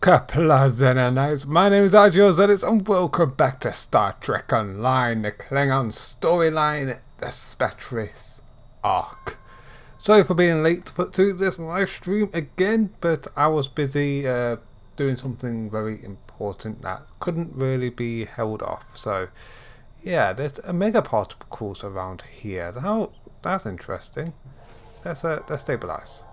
Kaplazena, my name is Argiozetis and welcome back to Star Trek Online, the Klingon storyline, the Spectres arc. Sorry for being late to this live stream again, but I was busy doing something very important that couldn't really be held off. So yeah, there's omega particles around here. That's interesting. Let's stabilize.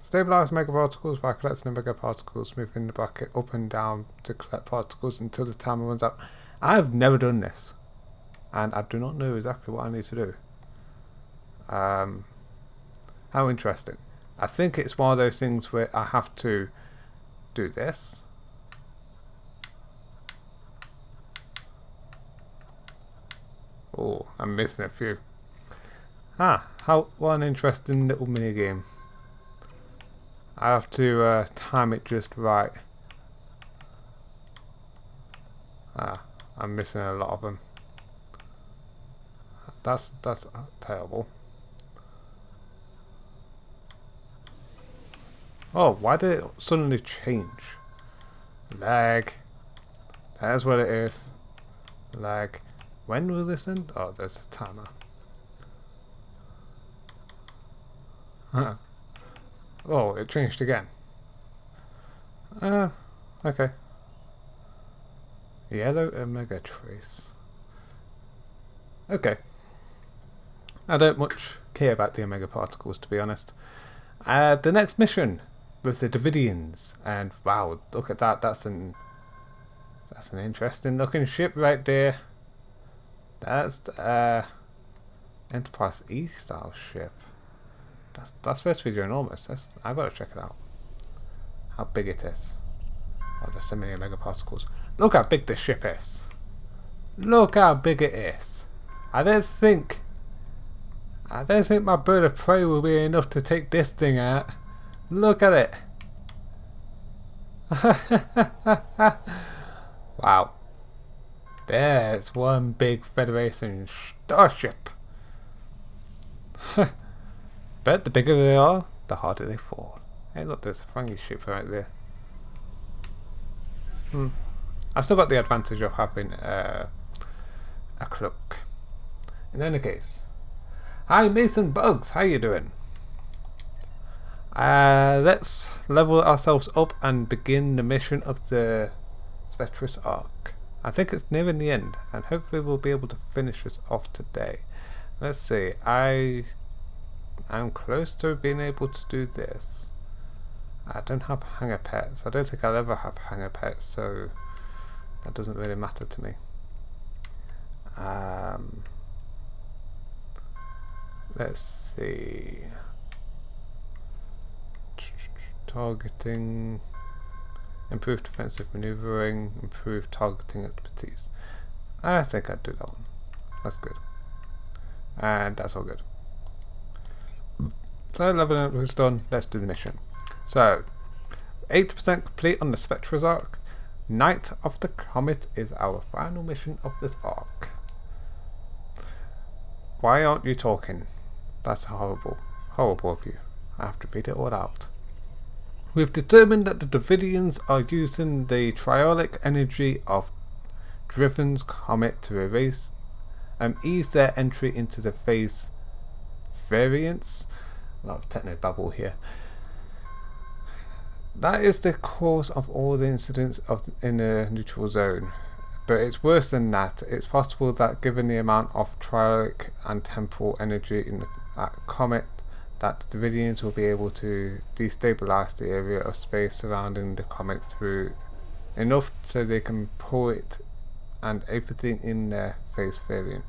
Stabilize megaparticles by collecting the megaparticles, moving the bucket up and down to collect particles until the timer runs out. I've never done this, and I do not know exactly what I need to do. How interesting. I think it's one of those things where I have to do this. Oh, I'm missing a few. What an interesting little mini game. I have to time it just right. I'm missing a lot of them. That's terrible. Oh, why did it suddenly change? Lag. That's what it is. Lag. When will this end? Oh, there's a timer. Oh, it changed again. Okay. Yellow omega trace. Okay. I don't much care about the omega particles, to be honest. The next mission with the Davidians, and wow, look at that. That's an interesting looking ship right there. That's the Enterprise E style ship. That's supposed to be ginormous. I've got to check it out. How big it is. Oh, there's so many omega particles. Look how big this ship is. Look how big it is. I don't think my bird of prey will be enough to take this thing out. Look at it. Wow. There's one big Federation starship. But the bigger they are, the harder they fall. Hey look, there's a Frangie ship right there. I've still got the advantage of having a cloak. In any case. Hi Mason Bugs, how you doing? Let's level ourselves up and begin the mission of the Spectres arc. I think it's nearing the end, and hopefully we'll be able to finish this off today. Let's see, I'm close to being able to do this. I don't have hanger pets. I don't think I'll ever have hanger pets, so that doesn't really matter to me. Let's see. Targeting, improved defensive maneuvering, improved targeting expertise. I think I'd do that one. That's good. And that's all good. So leveling up is done, let's do the mission. So 80% complete on the Spectres arc. Night of the Comet is our final mission of this arc. Why aren't you talking? That's horrible. Horrible of you. I have to read it all out. We've determined that the Davidians are using the triolic energy of Driven's comet to erase and ease their entry into the phase variance. A lot of techno babble here. That is the cause of all the incidents in the neutral zone, but it's worse than that. It's possible that given the amount of triolic and temporal energy in that comet, that the Davidians will be able to destabilize the area of space surrounding the comet through enough so they can pull it and everything in their phase variant.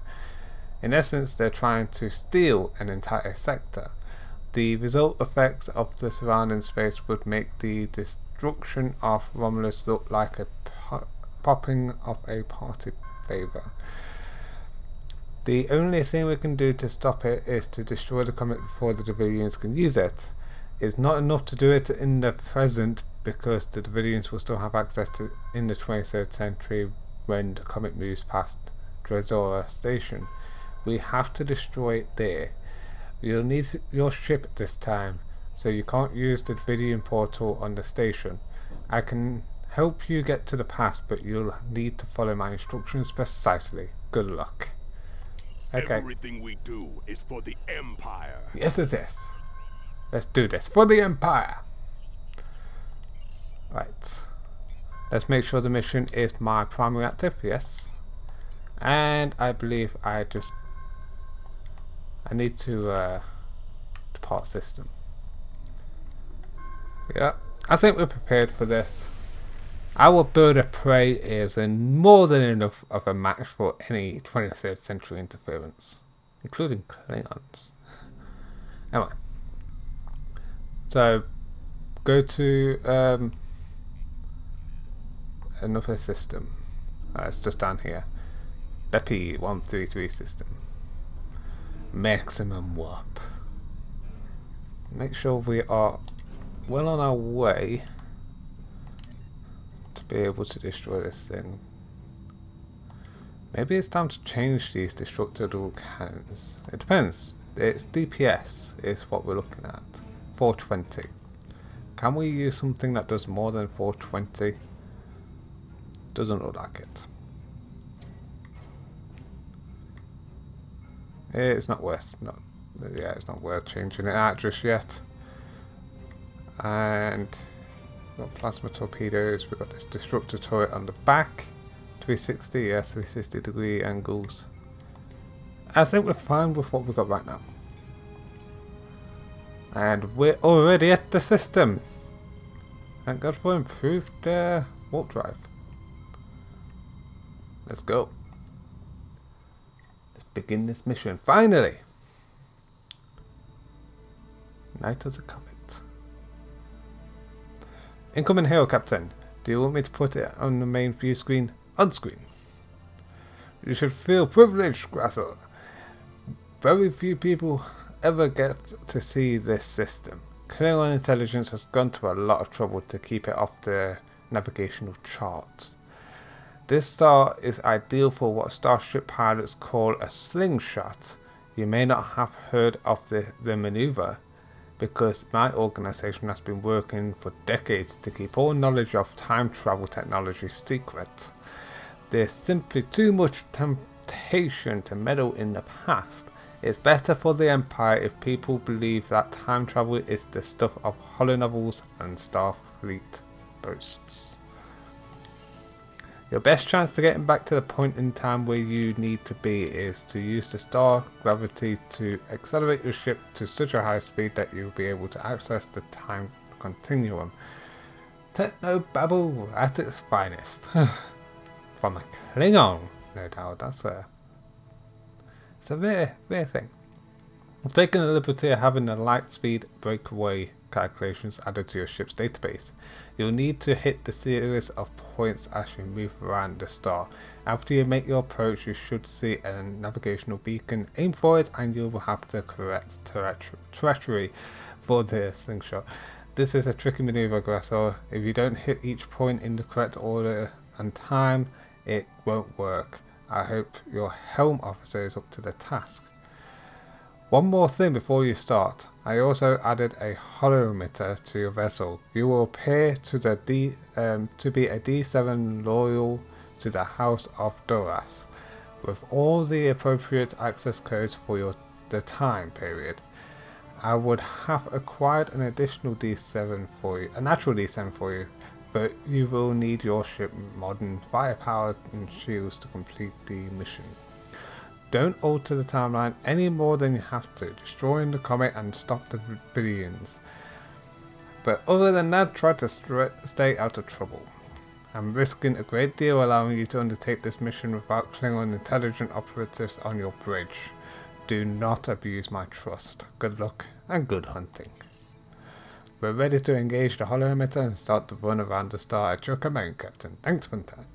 In essence, they're trying to steal an entire sector. The result effects of the surrounding space would make the destruction of Romulus look like a popping of a party favor. The only thing we can do to stop it is to destroy the comet before the Davidians can use it. It's not enough to do it in the present, because the Davidians will still have access to it in the 23rd century when the comet moves past Drazora station. We have to destroy it there. You'll need your ship this time, so you can't use the Vidian portal on the station. I can help you get to the past, but you'll need to follow my instructions precisely. Good luck. Okay. Everything we do is for the Empire. Yes, it is. Let's do this for the Empire. Right. Let's make sure the mission is my primary active. Yes. And I believe I need to depart system. Yeah. I think we're prepared for this. Our bird of prey is more than enough of a match for any 23rd century interference, including Klingons. Anyway, so go to another system. It's just down here. pt9 system. Maximum warp. Make sure we are well on our way to be able to destroy this thing. Maybe it's time to change these destructible cannons. It depends. Its DPS is what we're looking at. 420. Can we use something that does more than 420? Doesn't look like it. It's not worth it's not worth changing it out just yet. And we've got plasma torpedoes, we've got this disruptor turret on the back. 360, yeah, 360 degree angles. I think we're fine with what we've got right now. And we're already at the system. Thank God for improved warp drive. Let's go. Let's begin this mission. Finally! Night of the Comet. Incoming hail, Captain. Do you want me to put it on the main view screen? On screen. You should feel privileged, Grathel. Very few people ever get to see this system. Klingon intelligence has gone to a lot of trouble to keep it off the navigational charts. This star is ideal for what starship pilots call a slingshot. You may not have heard of the maneuver, because my organization has been working for decades to keep all knowledge of time travel technology secret. There's simply too much temptation to meddle in the past. It's better for the Empire if people believe that time travel is the stuff of holonovels and Starfleet boasts. Your best chance to getting back to the point in time where you need to be is to use the star gravity to accelerate your ship to such a high speed that you'll be able to access the time continuum. Techno babble at its finest. From a Klingon, no doubt. It's a rare thing. I've taken the liberty of having the light speed breakaway calculations added to your ship's database. You'll need to hit the series of points as you move around the star. After you make your approach, you should see a navigational beacon. Aim for it and you will have to correct treachery for the slingshot. This is a tricky maneuver, Grethel. If you don't hit each point in the correct order and time, it won't work. I hope your helm officer is up to the task. One more thing before you start. I also added a holometer to your vessel. You will appear to be a D7 loyal to the House of Doras, with all the appropriate access codes for the time period. I would have acquired an additional D7 for you, a natural D7 for you, but you will need your ship modern firepower and shields to complete the mission. Don't alter the timeline any more than you have to, destroying the comet and stop the Vidians. But other than that, try to stay out of trouble. I'm risking a great deal allowing you to undertake this mission without Klingon intelligent operatives on your bridge. Do not abuse my trust. Good luck and good hunting. We're ready to engage the holometer and start the run around the star at your command, Captain. Thanks for that.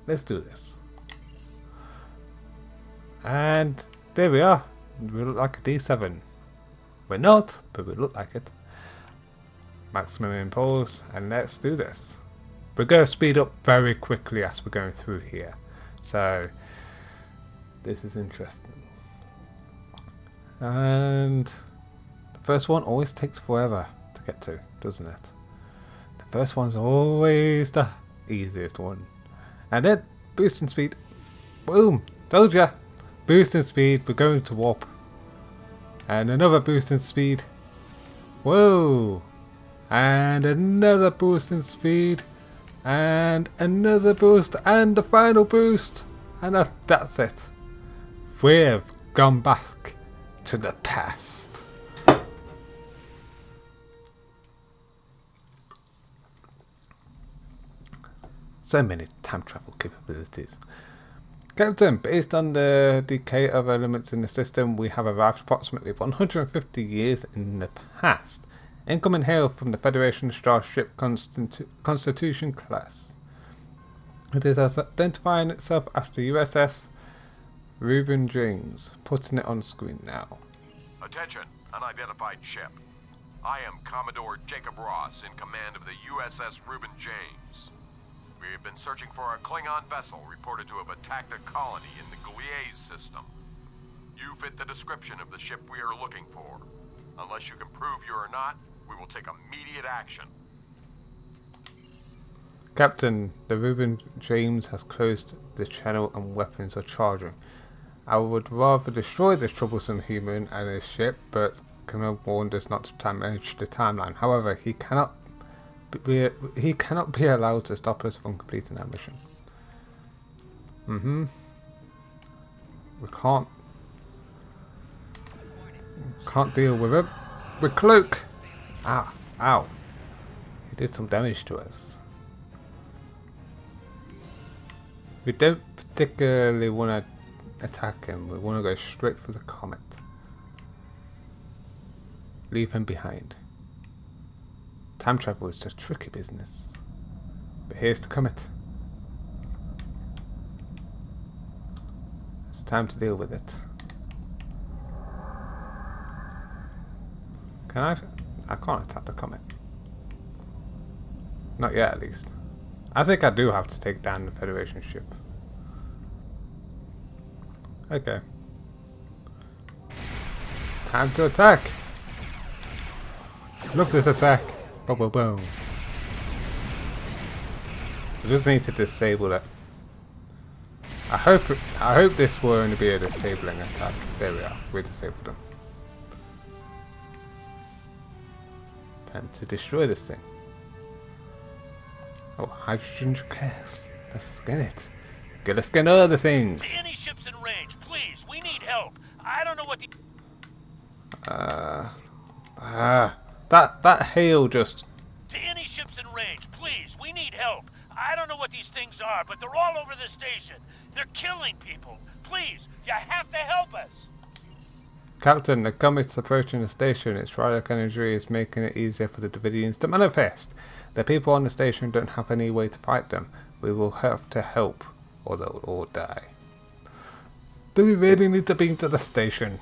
Let's do this. And there we are. We look like a D7. We're not, but we look like it. Maximum impulse, and let's do this. We're going to speed up very quickly as we're going through here. So, this is interesting. And the first one always takes forever to get to, doesn't it? The first one's always the easiest one. And then, boosting speed. Boom! Told ya! Boosting speed, we're going to warp. And another boost in speed. Whoa! And another boost in speed. And another boost. And the final boost. And that's it. We've gone back to the past. So many time travel capabilities. Captain, based on the decay of elements in the system, we have arrived approximately 150 years in the past. Incoming hail from the Federation starship Constitution class. It is identifying itself as the USS Reuben James, putting it on screen now. Attention, unidentified ship. I am Commodore Jacob Ross in command of the USS Reuben James. We have been searching for a Klingon vessel reported to have attacked a colony in the Gliese system. You fit the description of the ship we are looking for. Unless you can prove you are not, we will take immediate action. Captain, the Reuben James has closed the channel and weapons are charging. I would rather destroy this troublesome human and his ship, but Command warned us not to damage the timeline. However, he cannot be allowed to stop us from completing our mission. We can't deal with it. With Cloak! Ah, ow. He did some damage to us. We don't particularly want to attack him. We want to go straight for the comet. Leave him behind. Time travel is just tricky business. But here's the comet. It's time to deal with it. Can I can't attack the comet. Not yet, at least. I think I do have to take down the Federation ship. Okay. Time to attack! Look at this attack! Boom, boom, boom. I just need to disable it. I hope this will only be a disabling attack. There we are. We disabled them. Time to destroy this thing. Oh, hydrogen gas. Let's scan it. Okay, let's scan other things. To any ships in range, please. We need help. I don't know what the... That hail just... To any ships in range, please. We need help. I don't know what these things are, but they're all over the station. They're killing people. Please, you have to help us. Captain, the comet's approaching the station. Its radiant energy is making it easier for the Davidians to manifest. The people on the station don't have any way to fight them. We will have to help, or they'll all die. Do we really need to beam to the station?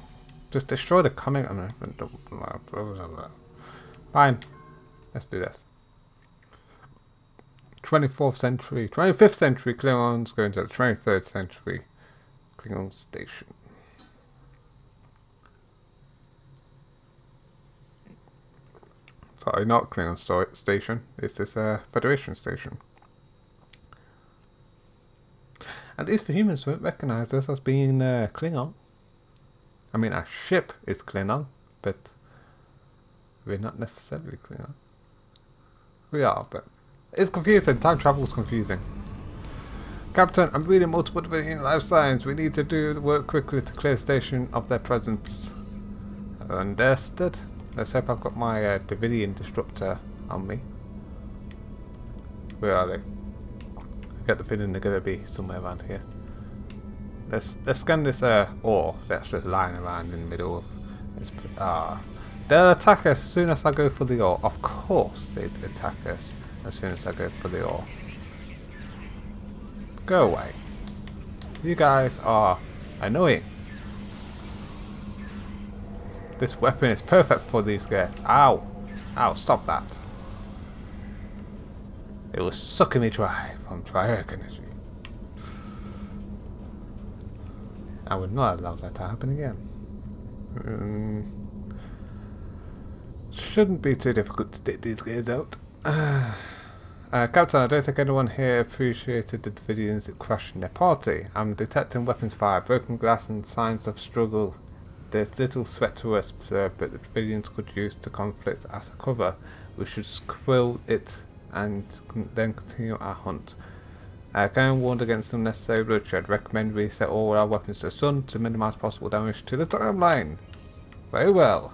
Just destroy the comet. Fine. Let's do this. 24th century, 25th century Klingons going to the 23rd century Klingon station. Sorry, not Klingon station. It's this Federation station. At least the humans won't recognize us as being Klingon. I mean, our ship is Klingon, but we're not necessarily Klingon. We are, but it's confusing. Time travel is confusing. Captain, I'm reading multiple Davidian life signs. We need to do the work quickly to clear the station of their presence. Understood. Let's hope I've got my Davidian disruptor on me. Where are they? I get the feeling they're gonna be somewhere around here. Let's scan this ore that's just lying around in the middle of this. They'll attack us as soon as I go for the ore. Of course they'd attack us as soon as I go for the ore. Go away. You guys are annoying. This weapon is perfect for these guys. Ow! Ow, stop that. It was sucking me dry from fire energy. I would not allow that to happen again. shouldn't be too difficult to take these guys out. Captain, I don't think anyone here appreciated the Davidians crashing their party. I'm detecting weapons fire, broken glass and signs of struggle. There's little threat to us, but the Davidians could use the conflict as a cover. We should squill it and then continue our hunt. Going warned against unnecessary bloodshed. Recommend we set all our weapons to the sun to minimise possible damage to the timeline. Very well.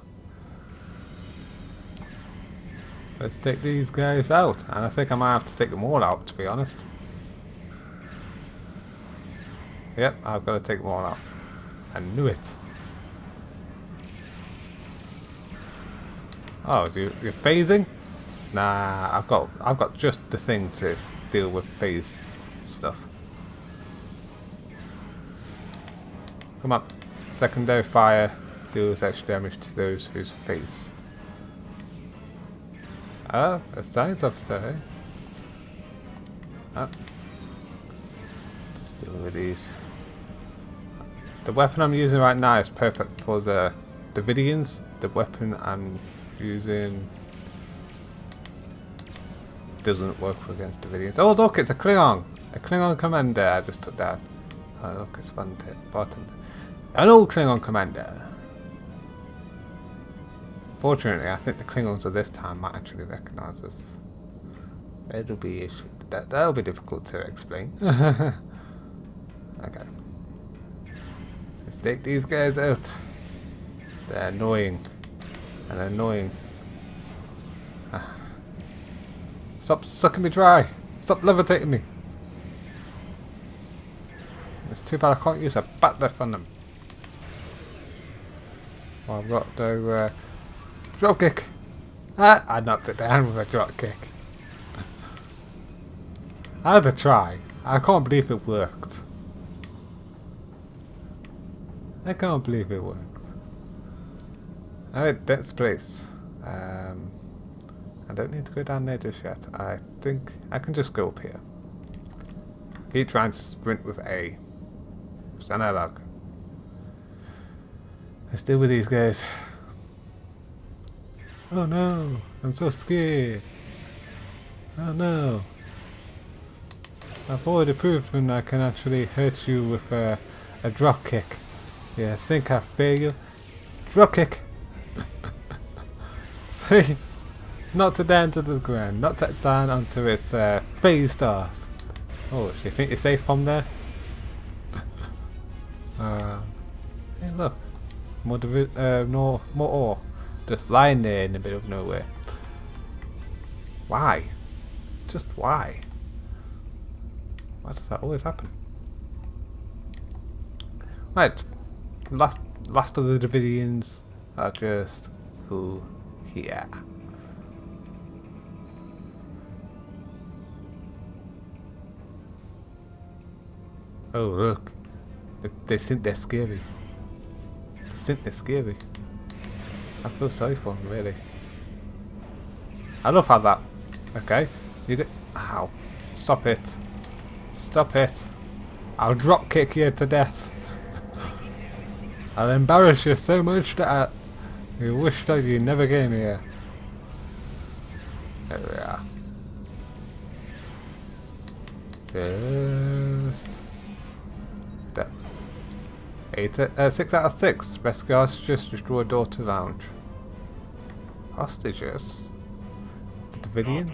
Let's take these guys out. And I think I might have to take them all out, to be honest. Yep, I've got to take them all out. I knew it. Oh, you're phasing? Nah, I've got just the thing to deal with phase stuff. Come on. Secondary fire deals extra damage to those who's phased. Ah, a science officer, eh? Ah. Just deal with these. The weapon I'm using right now is perfect for the Davidians. The weapon I'm using doesn't work against Davidians. Oh look, it's a Klingon! A Klingon commander I just took down. Oh look, it's button. An old Klingon commander! Fortunately, I think the Klingons of this time might actually recognise us. It'll be that'll be difficult to explain. Okay. Let's take these guys out. They're annoying. And annoying. Stop sucking me dry! Stop levitating me! It's too bad I can't use a bat lift on them. Well, I've got to drop kick. Ah, I knocked it down with a drop kick. I had to try. I can't believe it worked. I can't believe it worked. Alright, that's place. I don't need to go down there just yet. I think I can just go up here. Keep trying to sprint with A. It's analog. Let's deal with these guys. Oh no, I'm so scared. Oh no. I've already proven I can actually hurt you with a drop kick. Yeah, I think I failed. Drop kick! Not to down to the ground, not to down onto its phase stars. Oh, do you think you're safe from there? Hey look, more ore. Just lying there in the middle of nowhere. Why? Just why? Why does that always happen? Right, last of the Davidians are just who here. Oh look, they think they're scary. They think they're scary. I feel sorry for them, really. I love how that. Okay, you get. Ow! Stop it! Stop it! I'll drop kick you to death. I'll embarrass you so much that you wish that you never came here. There we are. Just. 6 out of 6. Rescue hostages, destroy door to lounge. Hostages? The Davidian?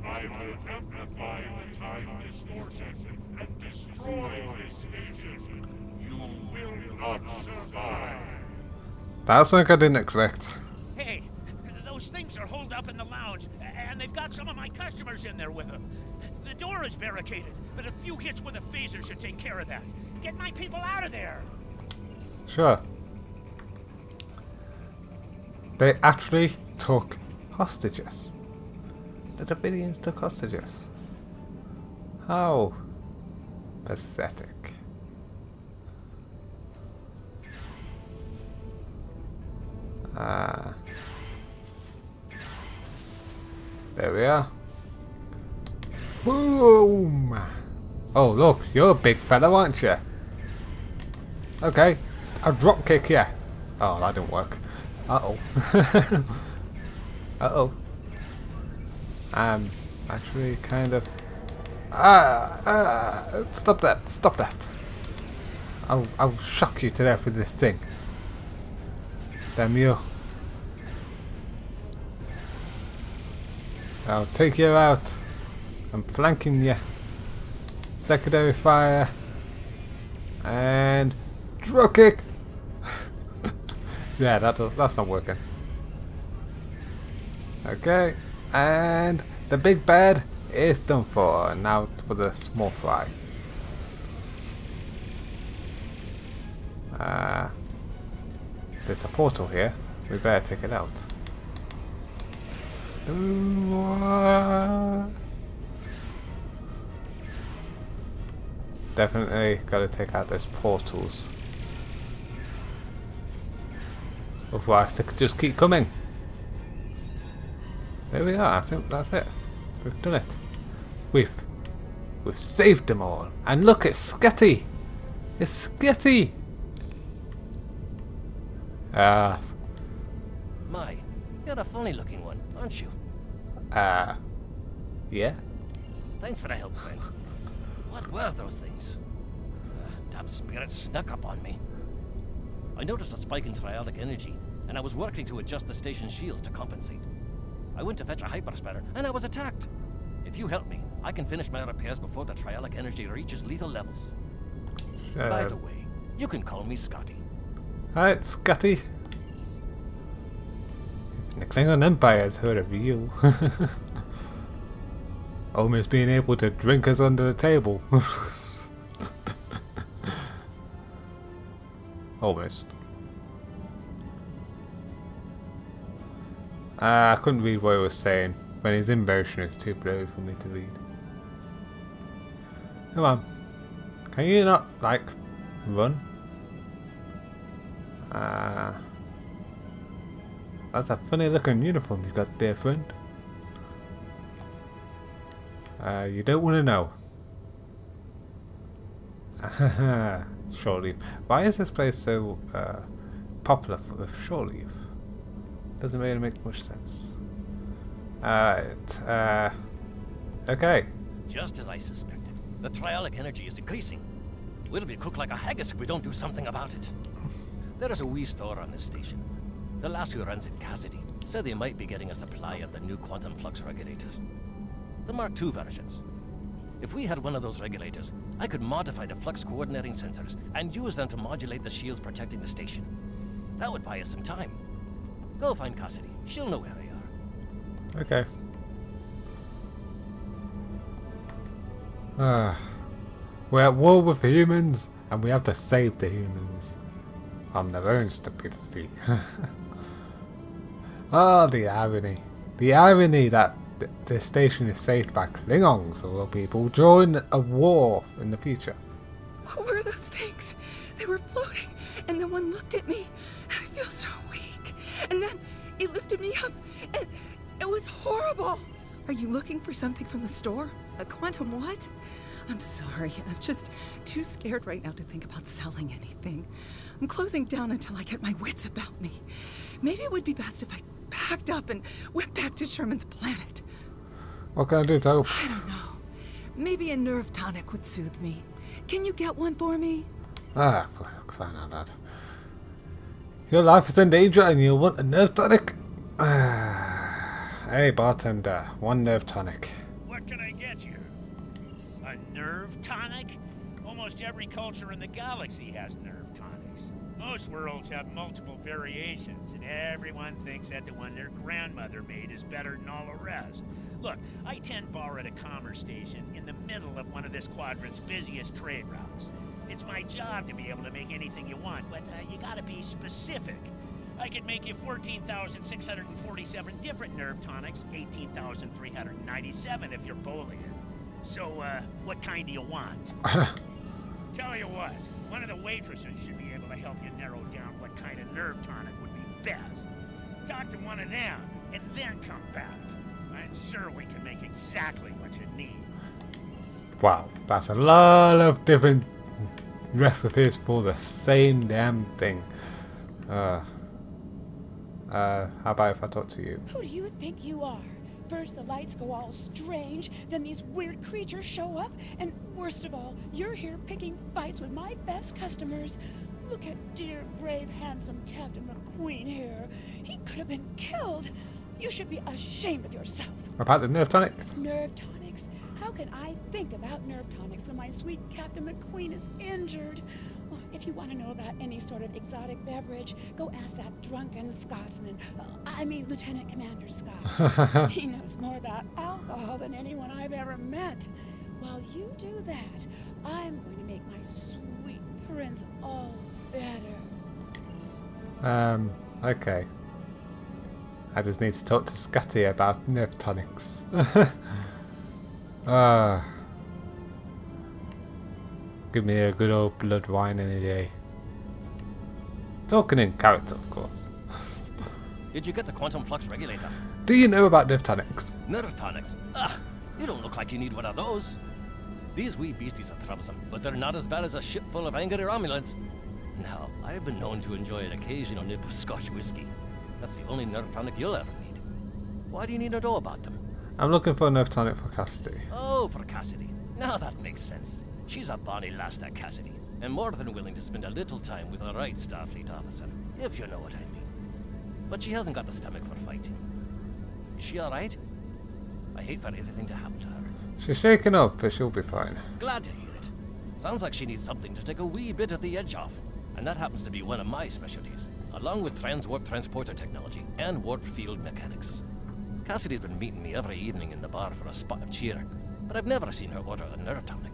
I will amplify the time distortion and destroy this station. You will not survive. That's something I didn't expect. Hey, those things are holed up in the lounge, and they've got some of my customers in there with them. The door is barricaded, but a few hits with a phaser should take care of that. Get my people out of there! Sure. They actually took hostages. The Davidians took hostages. How pathetic. There we are. Boom! Oh look, you're a big fella, aren't you? Okay, I'll drop kick you. Oh, that didn't work. Uh-oh. Uh-oh. Actually kind of... stop that, stop that. I'll shock you to death with this thing. Damn you. I'll take you out. I'm flanking you. Secondary fire. And... drop kick! Yeah, that's not working. Okay, and the big bad is done for. Now for the small fry. There's a portal here. We better take it out. Definitely gotta take out those portals. Otherwise they could just keep coming. There we are, I think that's it. We've done it. We've saved them all. And look, it's Sketty! It's Sketty! My, you're a funny looking one, aren't you? Yeah? Thanks for the help, friend. What were those things? Damn spirits snuck up on me. I noticed a spike in triolic energy, and I was working to adjust the station's shields to compensate. I went to fetch a hyperspanner, and I was attacked. If you help me, I can finish my repairs before the triolic energy reaches lethal levels. By the way, you can call me Scotty. Alright, Scotty. The Klingon Empire has heard of you. Almost being able to drink us under the table. Almost. I couldn't read what he was saying. When he's in motion, it's too blurry for me to read. Come on. Can you not, like, run? That's a funny looking uniform you got there, friend. You don't want to know. Shore leave. Why is this place so popular with shore leave? Doesn't really make much sense. Okay. Just as I suspected, the triolic energy is increasing. We'll be cooked like a haggis if we don't do something about it. There is a wee store on this station. The lass who runs it, Cassidy, said they might be getting a supply of the new quantum flux regulators. The Mark II versions. If we had one of those regulators, I could modify the flux coordinating sensors and use them to modulate the shields protecting the station. That would buy us some time. Go find Cassidy. She'll know where they are. Okay. We're at war with humans, and we have to save the humans from their own stupidity. Oh, the irony. The irony that the station is saved by Klingons, or will people join a war in the future. What were those things? They were floating, and then one looked at me, and I feel so weak. And then it lifted me up, and it was horrible. Are you looking for something from the store? A quantum what? I'm sorry, I'm just too scared right now to think about selling anything. I'm closing down until I get my wits about me. Maybe it would be best if I packed up and went back to Sherman's planet. What can I do to help? I don't know. Maybe a nerve tonic would soothe me. Can you get one for me? Ah, fine on that. Your life is in danger and you want a nerve tonic? Hey bartender, one nerve tonic. What can I get you? A nerve tonic? Almost every culture in the galaxy has nerve tonics. Most worlds have multiple variations, and everyone thinks that the one their grandmother made is better than all the rest. Look, I tend bar at a commerce station in the middle of one of this quadrant's busiest trade routes. It's my job to be able to make anything you want, but you gotta be specific. I could make you 14,647 different nerve tonics, 18,397 if you're bowling it. So, what kind do you want? Tell you what, one of the waitresses should be able to help you narrow down what kind of nerve tonic would be best. Talk to one of them, and then come back. I'm sure we can make exactly what you need. Wow, that's a lot of different recipes for the same damn thing. How about if I talk to you? Who do you think you are? First the lights go all strange, then these weird creatures show up, and worst of all, you're here picking fights with my best customers. Look at dear, brave, handsome Captain McQueen here. He could have been killed. You should be ashamed of yourself. About the nerve tonic? Nerve tonics? How can I think about nerve tonics when my sweet Captain McQueen is injured? Well, if you want to know about any sort of exotic beverage, go ask that drunken Scotsman. I mean, Lieutenant Commander Scott. He knows more about alcohol than anyone I've ever met. While you do that, I'm going to make my sweet prince all better. Okay. I just need to talk to Scotty about nerve tonics. Give me a good old blood wine any day. Talking in character, of course. Did you get the quantum flux regulator? Do you know about nerve tonics? Nerve tonics? Ah, you don't look like you need one of those. These wee beasties are troublesome, but they're not as bad as a ship full of angry Romulans. Now, I've been known to enjoy an occasional nip of Scotch whiskey. That's the only nerve tonic you'll ever need. Why do you need to know about them? I'm looking for a nerve tonic for Cassidy. Oh, for Cassidy. Now that makes sense. She's a bonny lass, that Cassidy, and more than willing to spend a little time with a right Starfleet officer, if you know what I mean. But she hasn't got the stomach for fighting. Is she alright? I hate for anything to happen to her. She's shaken up, but she'll be fine. Glad to hear it. Sounds like she needs something to take a wee bit of the edge off, and that happens to be one of my specialties, along with transwarp transporter technology and warp field mechanics. Cassidy's been meeting me every evening in the bar for a spot of cheer, but I've never seen her order a nerve tonic.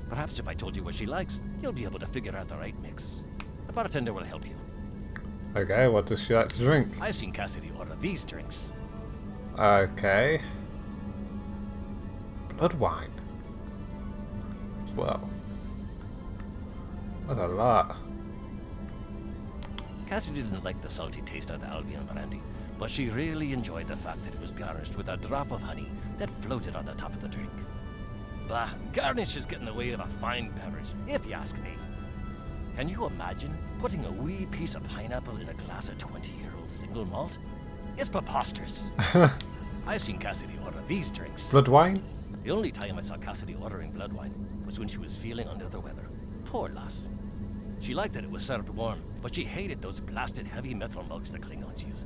Perhaps if I told you what she likes, you'll be able to figure out the right mix. The bartender will help you. Okay, what does she like to drink? I've seen Cassidy order these drinks. Okay. Blood wine. As well. That's a lot. Cassidy didn't like the salty taste of the Albion brandy, but she really enjoyed the fact that it was garnished with a drop of honey that floated on the top of the drink. Bah, garnish is getting in the way of a fine beverage, if you ask me. Can you imagine putting a wee piece of pineapple in a glass of 20-year-old single malt? It's preposterous. I've seen Cassidy order these drinks. Blood wine? The only time I saw Cassidy ordering blood wine was when she was feeling under the weather. Poor lass. She liked that it was served warm, but she hated those blasted heavy metal mugs the Klingons use,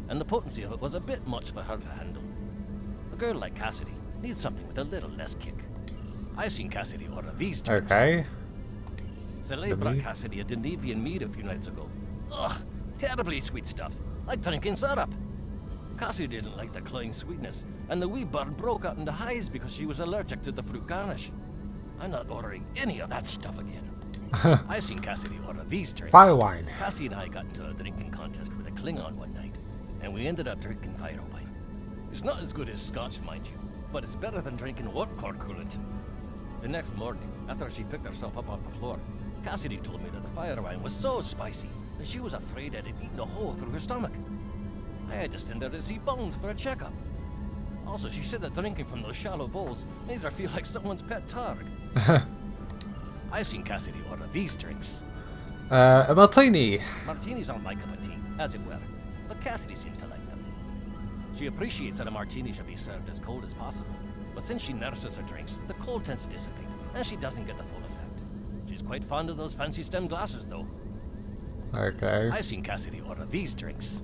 and the potency of it was a bit much for her to handle. A girl like Cassidy needs something with a little less kick. I've seen Cassidy order these drinks. Okay. Celie brought Cassidy a Denevian mead a few nights ago. Ugh, terribly sweet stuff, like drinking syrup. Cassidy didn't like the cloying sweetness, and the wee bird broke out into highs because she was allergic to the fruit garnish. I'm not ordering any of that stuff again. I've seen Cassidy order these drinks. Fire wine. Cassie and I got into a drinking contest with a Klingon one night, and we ended up drinking fire wine. It's not as good as scotch, mind you, but it's better than drinking warp core coolant. The next morning, after she picked herself up off the floor, Cassidy told me that the fire wine was so spicy that she was afraid it had eaten a hole through her stomach. I had to send her to see Bones for a checkup. Also, she said that drinking from those shallow bowls made her feel like someone's pet targ. I've seen Cassidy order these drinks. A martini. Martinis aren't my cup of tea, as it were, but Cassidy seems to like them. She appreciates that a martini should be served as cold as possible, but since she nurses her drinks, the cold tends to dissipate, and she doesn't get the full effect. She's quite fond of those fancy stem glasses, though. Okay. I've seen Cassidy order these drinks.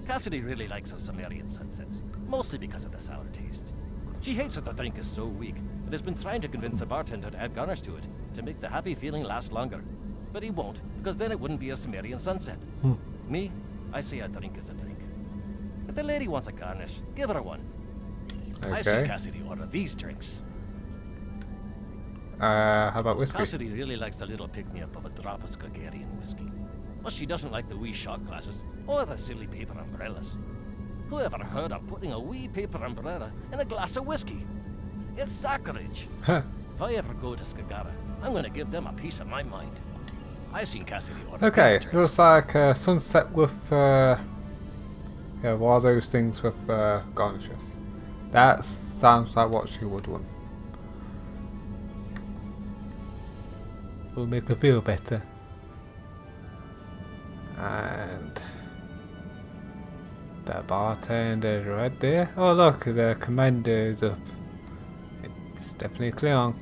Cassidy really likes her Sumerian sunsets, mostly because of the sour taste. She hates that the drink is so weak, and has been trying to convince the bartender to add garnish to it, to make the happy feeling last longer. But he won't, because then it wouldn't be a Sumerian sunset. Me, I say a drink is a drink. If the lady wants a garnish, give her one. I've seen Okay. Cassidy order these drinks. How about whiskey? Cassidy really likes the little pick-me-up of a drop of Skagarian whiskey. But she doesn't like the wee shot glasses, or the silly paper umbrellas. Who ever heard of putting a wee paper umbrella in a glass of whiskey? It's sacrilege. If I ever go to Skagara, I'm going to give them a piece of my mind. I've seen Cassidy order Okay, these drinks. looks like sunset with yeah, one of those things with garnishes. That sounds like what she would want. will make her feel better. And the bartender is right there. Oh look, the commander is up. It's definitely Klingon.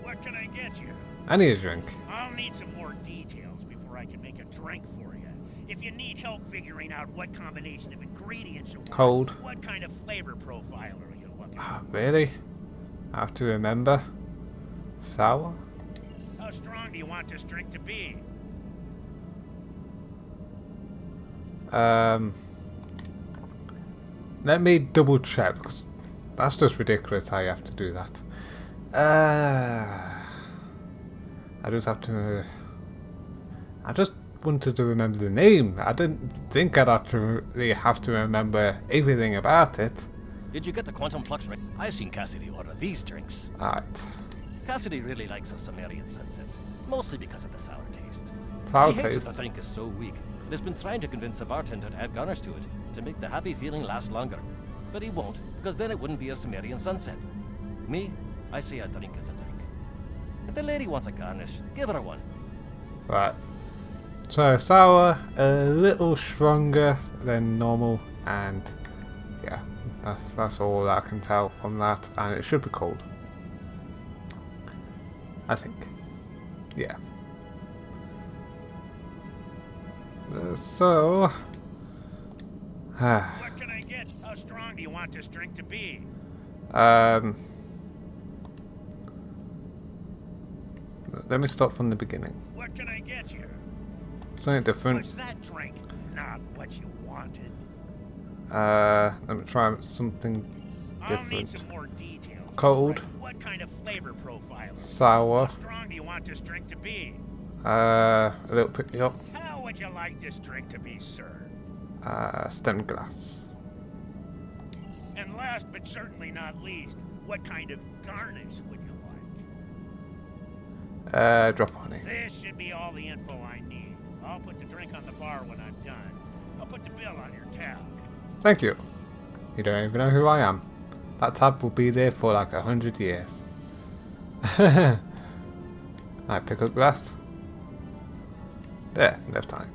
What can I get you? I need a drink. I'll need some more details before I can make a drink for you. If you need help figuring out what combination of ingredients you want, Cold. what kind of flavor profile are you looking Ah, for? really? I have to remember. Sour? How strong do you want this drink to be? Let me double check, because that's just ridiculous how you have to do that. I just have to... I just wanted to remember the name. I didn't think I'd actually have to remember everything about it. Did you get the quantum flux ring? I've seen Cassidy order these drinks. Alright. Cassidy really likes her Sumerian sunsets, mostly because of the sour taste. Sour She hates taste. that the drink is so weak, and has been trying to convince the bartender to add garnish to it, to make the happy feeling last longer. But he won't, because then it wouldn't be a Sumerian sunset. Me, I say a drink is a drink. If the lady wants a garnish, give her one. Right. So sour, a little stronger than normal, and yeah, that's all I can tell from that, and it should be cold. I think. Yeah. So What can I get? How strong do you want this drink to be? let me start from the beginning. What can I get you? Something different. Was that drink not what you wanted? Let me try something I'll need different. some more details. Cold. Like what kind of flavor profile? Sour. How strong do you want this drink to be? A little pick me up. How would you like this drink to be served? Stemmed glass. And last but certainly not least, what kind of garnish would you like? Drop honey. This should be all the info I need. I'll put the drink on the bar when I'm done. I'll put the bill on your tab. Thank you. You don't even know who I am. That tab will be there for like 100 years. I pick up glass. There, left tank.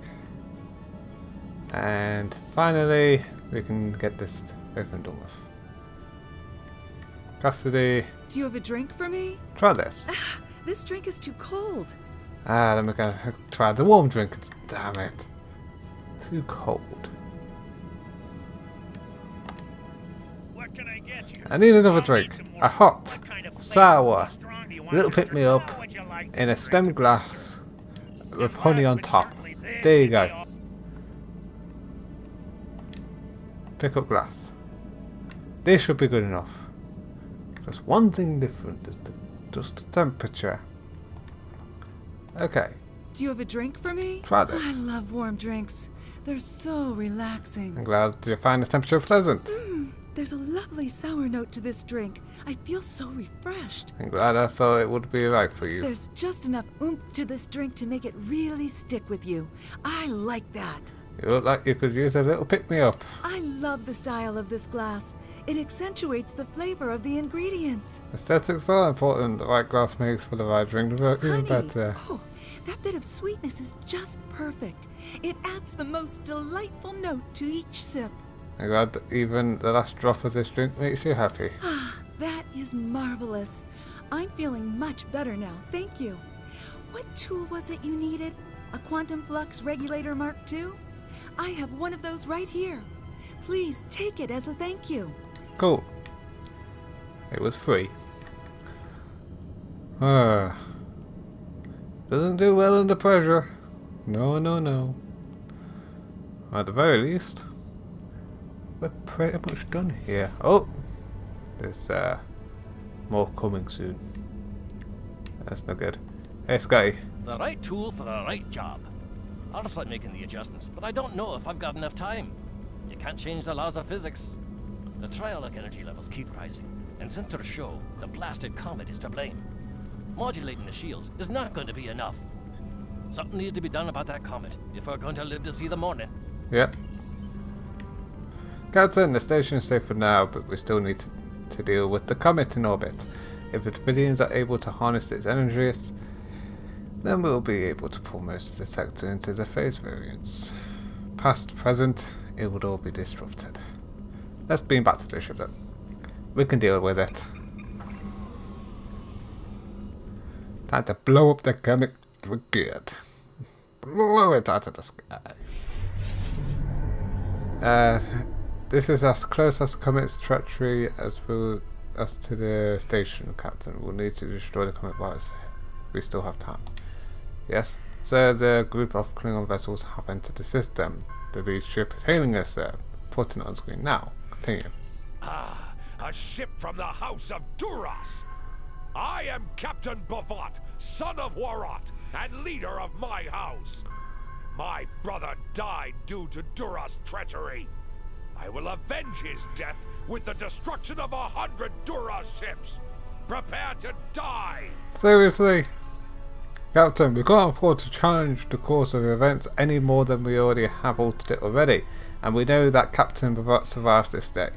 And finally, we can get this opened done with. Cassidy, Do you have a drink for me? try this. This drink is too cold. Let me go try the warm drink. Damn it. Too cold. What can I get you? I need another I'll drink. need some more. A hot, What kind of flavor? sour, How strong do you want little this pick me drink? up How would you like in a this drink stemmed to be glass served? with And honey last on but top. certainly, this There you should be go. all- Pick up glass. This should be good enough. Just one thing different, just the temperature. Okay, Do you have a drink for me? try this. I love warm drinks. They're so relaxing. I'm glad you find the temperature pleasant. There's a lovely sour note to this drink. I feel so refreshed. I'm glad I thought it would be right for you. There's just enough oomph to this drink to make it really stick with you. I like that. You look like you could use a little pick-me-up. I love the style of this glass. It accentuates the flavor of the ingredients. Aesthetics are important. The right glass makes for the right drink even Honey, better. oh, that bit of sweetness is just perfect. It adds the most delightful note to each sip. I'm glad that even the last drop of this drink makes you happy. That is marvelous. I'm feeling much better now, thank you. What tool was it you needed? A quantum flux regulator Mark II? I have one of those right here. Please take it as a thank you. Cool. It was free. Doesn't do well under pressure. No, no, no. At the very least, we're pretty much done here. Oh! There's more coming soon. That's no good. Hey, Scotty. The right tool for the right job. I'll start making the adjustments, but I don't know if I've got enough time. You can't change the laws of physics. The trialic energy levels keep rising, and sensors show the blasted comet is to blame. Modulating the shields is not going to be enough. Something needs to be done about that comet if we're going to live to see the morning. Yep. Captain, the station is safe for now, but we still need to deal with the comet in orbit. If the Davidians are able to harness its energies, then we'll be able to pull most of the sector into the phase variants. Past, present, it would all be disrupted. Let's beam back to the ship then. We can deal with it. Time to blow up the comet. We're good. Blow it out of the sky. This is as close as comet's treachery as to the station, Captain. We'll need to destroy the comet whilst we still have time. Yes? So the group of Klingon vessels have entered the system. The lead ship is hailing us, sir. Putting it on screen now. Continue. Ah, a ship from the house of Duras. I am Captain Bavat, son of Warat, and leader of my house. My brother died due to Duras' treachery. I will avenge his death with the destruction of 100 Duras ships. Prepare to die! Seriously? Captain, we can't afford to challenge the course of events any more than we already have altered it already, and we know that Captain Bavat survives this day.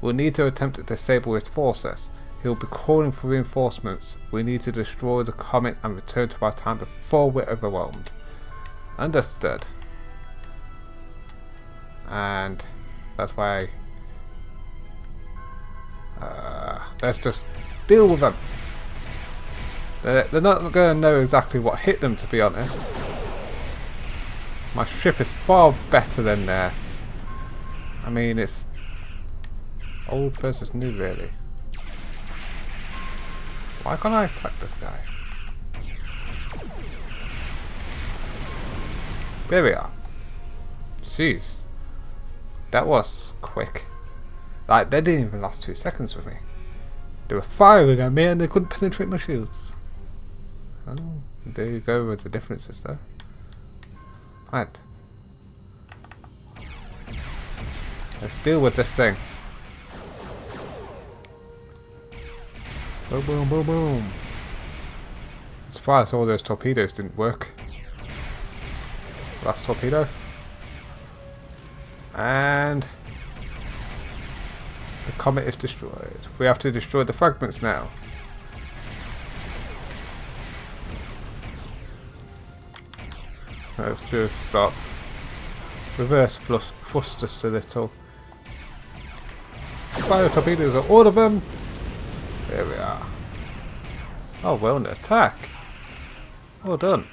We'll need to attempt to disable his forces. He'll be calling for reinforcements. We need to destroy the comet and return to our time before we're overwhelmed. Understood. And that's why let's just deal with them. They're not going to know exactly what hit them, to be honest. My ship is far better than theirs. I mean, it's old versus new, really. Why can't I attack this guy? There we are. Jeez. That was quick. Like, they didn't even last 2 seconds with me. They were firing at me and they couldn't penetrate my shields. Oh, there you go with the differences though. Right. Let's deal with this thing. Boom, boom, boom, boom. I'm surprised all those torpedoes didn't work. Last torpedo. And the comet is destroyed. We have to destroy the fragments now. Let's just stop. Reverse thrust us a little. Fire torpedoes at all of them. There we are. Oh, well, an attack. Well done.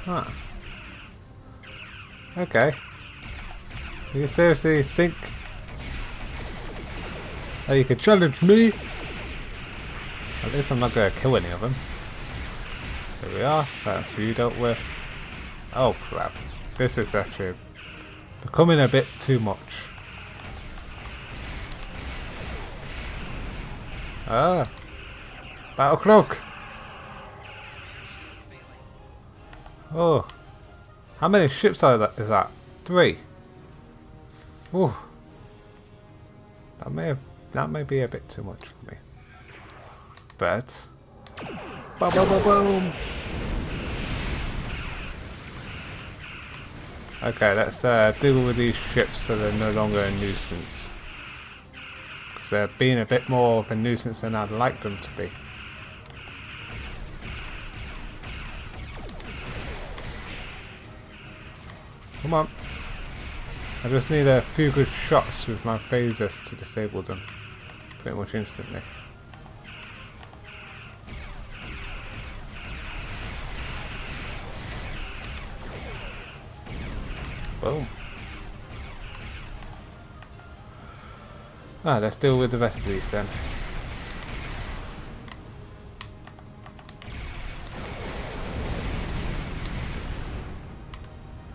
Huh. Okay. Do you seriously think that you could challenge me? At least I'm not going to kill any of them. There we are. That's you dealt with. Oh crap. This is actually becoming a bit too much. Ah. Battle cloak. Oh. How many ships is that? 3. Ooh. That may be a bit too much for me. But boom, boom, boom, boom. Okay, let's deal with these ships so they're no longer a nuisance. Because they're being a bit more of a nuisance than I'd like them to be. Come on. I just need a few good shots with my phasers to disable them. Pretty much instantly. Boom. Ah, let's deal with the rest of these then.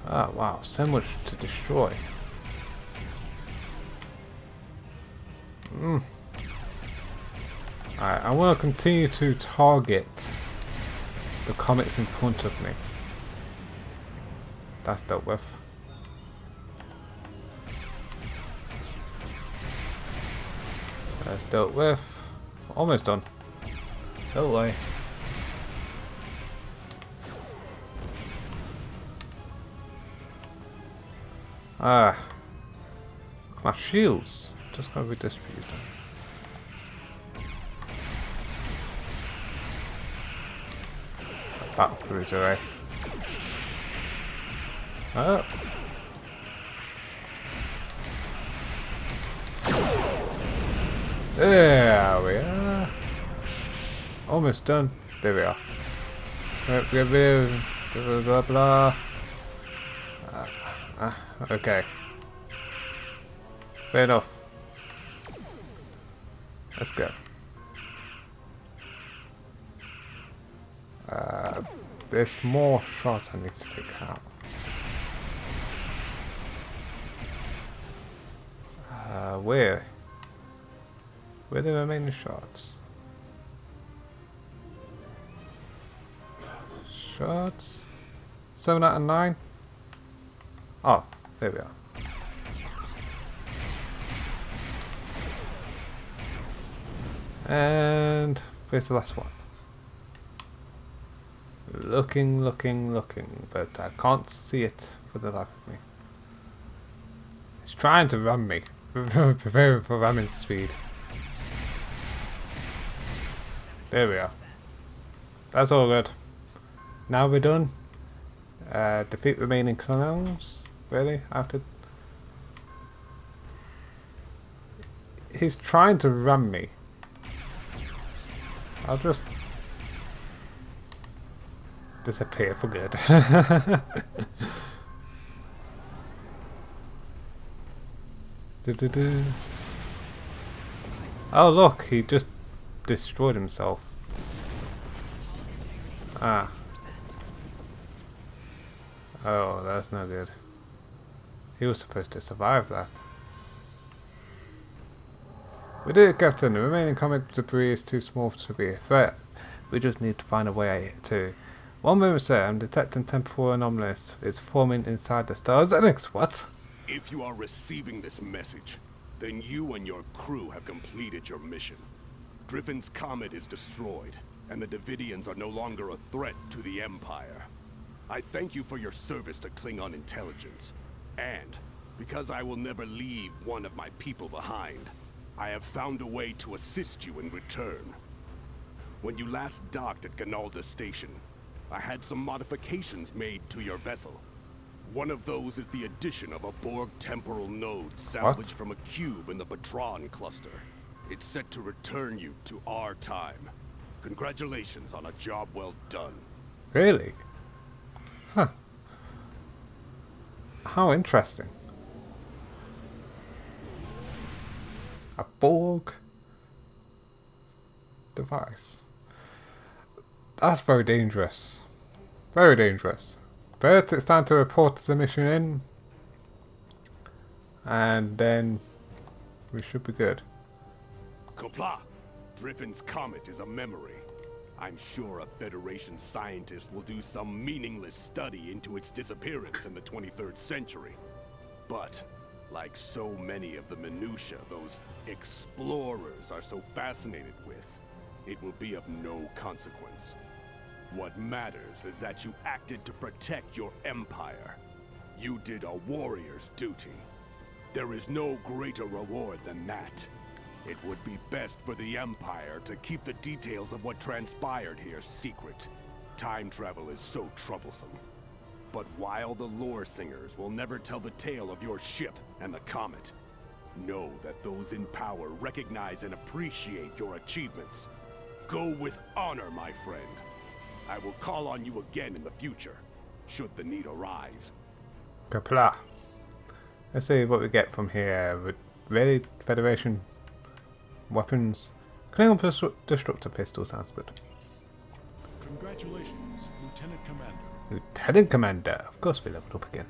Ah, wow, so much to destroy. Alright, I want to continue to target the comets in front of me. That's dealt with. That's dealt with. Almost done. Don't worry. Ah. My shields. Just gotta redistribute them. battle cruiser, eh? Oh. There we are. Almost done. There we are. Blah blah blah. Okay. Fair enough. Let's go. There's more shots I need to take out. Where? Where are the remaining shots? Shots? 7 out of 9? Oh, there we are. And where's the last one? Looking, but I can't see it for the life of me. It's trying to ram me. Prepare for ramming speed. There we are. That's all good. Now we're done. Defeat remaining Klingons. Really? After he's trying to ram me. I'll just disappear for good. Oh look, he just destroyed himself. Ah. Oh, that's no good. He was supposed to survive that. We did it, Captain. The remaining comet debris is too small to be a threat. We just need to find a way to... One moment, sir. I'm detecting temporal anomalies. It's forming inside the stars. Alex, what? If you are receiving this message, then you and your crew have completed your mission. Griffin's comet is destroyed, and the Davidians are no longer a threat to the Empire. I thank you for your service to Klingon intelligence. And, because I will never leave one of my people behind, I have found a way to assist you in return. When you last docked at Ganalda Station, I had some modifications made to your vessel. One of those is the addition of a Borg temporal node salvaged from a cube in the Patron cluster. It's set to return you to our time. Congratulations on a job well done. Really? Huh. How interesting. A Borg device. That's very dangerous. Very dangerous. But it's time to report the mission in. And then we should be good. Kopla, Griffin's comet is a memory. I'm sure a Federation scientist will do some meaningless study into its disappearance in the 23rd century. But, like so many of the minutiae those explorers are so fascinated with, it will be of no consequence. What matters is that you acted to protect your empire. You did a warrior's duty. There is no greater reward than that. It would be best for the Empire to keep the details of what transpired here secret. Time travel is so troublesome. But while the lore singers will never tell the tale of your ship and the comet, know that those in power recognize and appreciate your achievements. Go with honor, my friend. I will call on you again in the future, should the need arise. Kapla. Let's see what we get from here. Ready, Federation weapons. Klingon destructor pistol sounds good. Congratulations, Lieutenant Commander. Lieutenant Commander. Of course we leveled up again.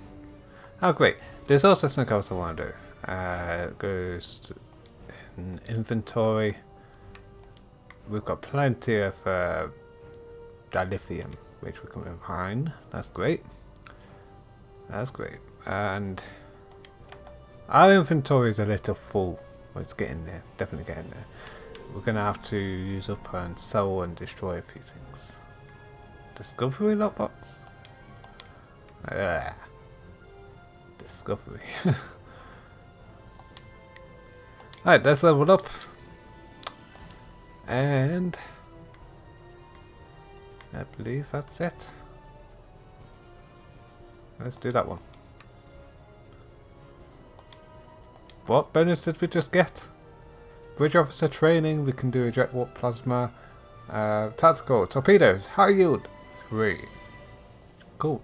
Oh great. There's also something else I want to do. It goes to in inventory. We've got plenty of dilithium, which we can refine. That's great. That's great. And our inventory is a little full. Well, it's getting there. Definitely getting there. We're going to have to use up and sell and destroy a few things. Discovery lockbox? Discovery. Alright, let's level up. And I believe that's it. Let's do that one. What bonus did we just get? Bridge officer training, we can do eject warp plasma. Tactical, torpedoes, high yield, 3. Cool.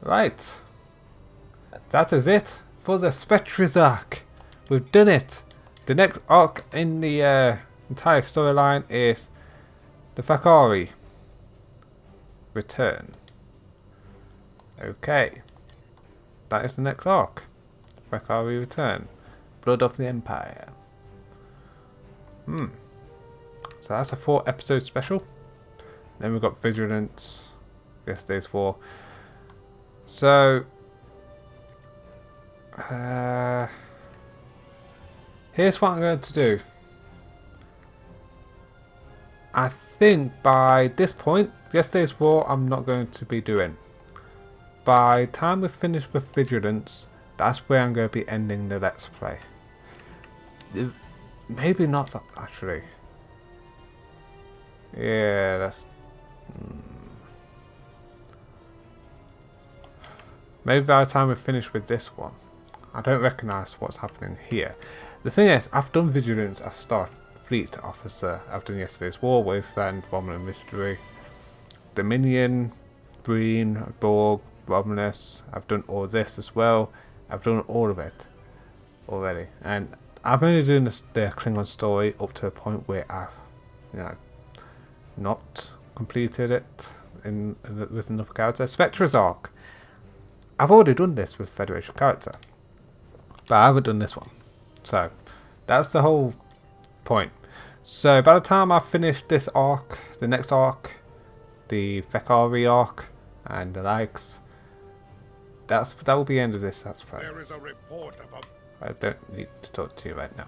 Right. That is it for the Spectres arc. We've done it. The next arc in the entire storyline is the Fakari return. Okay. That is the next arc. Fakari return. Blood of the Empire. So that's a 4-episode special. Then we've got Vigilance. Yesterday's War. So here's what I'm going to do. I think by this point, Yesterday's War I'm not going to be doing. By the time we've finished with Vigilance, that's where I'm going to be ending the Let's Play. Maybe not that, actually. Yeah, that's... Maybe by the time we finish with this one. I don't recognise what's happening here. The thing is, I've done Vigilance as Star Fleet Officer. I've done Yesterday's War, Wasteland, Romulan Mystery, Dominion, Breen, Borg, Romulus. I've done all this as well. I've done all of it already. And I'm only doing the Klingon story up to a point where I've not completed it with another character. Spectres arc. I've already done this with Federation character, but I haven't done this one. So that's the whole point. So by the time I finish this arc, the next arc, the Fakari arc, and the likes, that will be the end of this. That's fine. There is a report of I don't need to talk to you right now.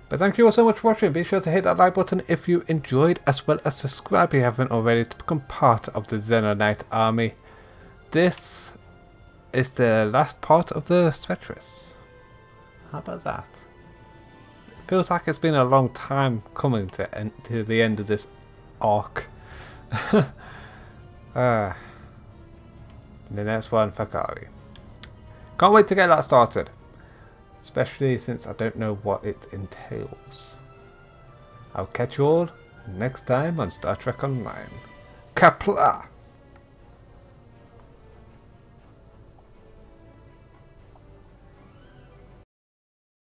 But thank you all so much for watching. Be sure to hit that like button if you enjoyed, as well as subscribe if you haven't already to become part of the Xenonite army. This is the last part of the Spectres. How about that? It feels like it's been a long time coming to the end of this arc. The next one, Fakari. Can't wait to get that started. Especially since I don't know what it entails. I'll catch you all next time on Star Trek Online. Kapla!